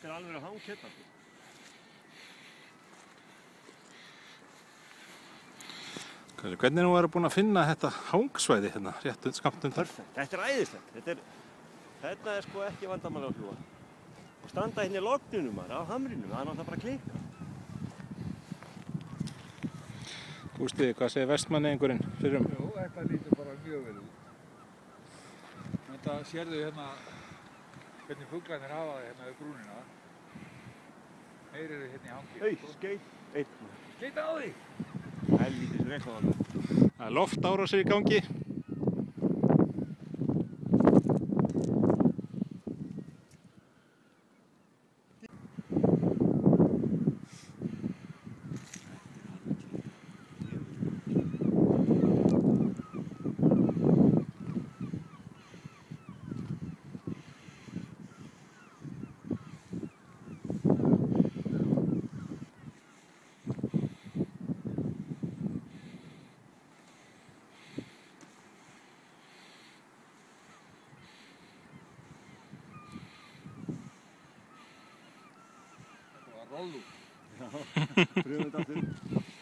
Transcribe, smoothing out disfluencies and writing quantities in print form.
Þetta alveg hang hérna. Hvernig nú búin að finna þetta hangsvæði hérna rétt skammt undan? Perfekt, þetta æðislegt. Þetta sko ekki vandamál að fljúga. Og standa hérna í logninu maður, á hamrinum, það náttúrulega bara klikka. Gústi, hvað segir Vestmannaeyingurinn fyrir Jú, þetta lítur bara mjög vel út. Þetta sérðu hérna hvernig fuglarnir hafa það hérna við brúnina. Þeir eru hérna í hangi. Skeyt einn. Skeyt á því! Helvítis rekkaðan. Það er loftárásir í gangi. Rollu. Já, pröfum þetta aftur.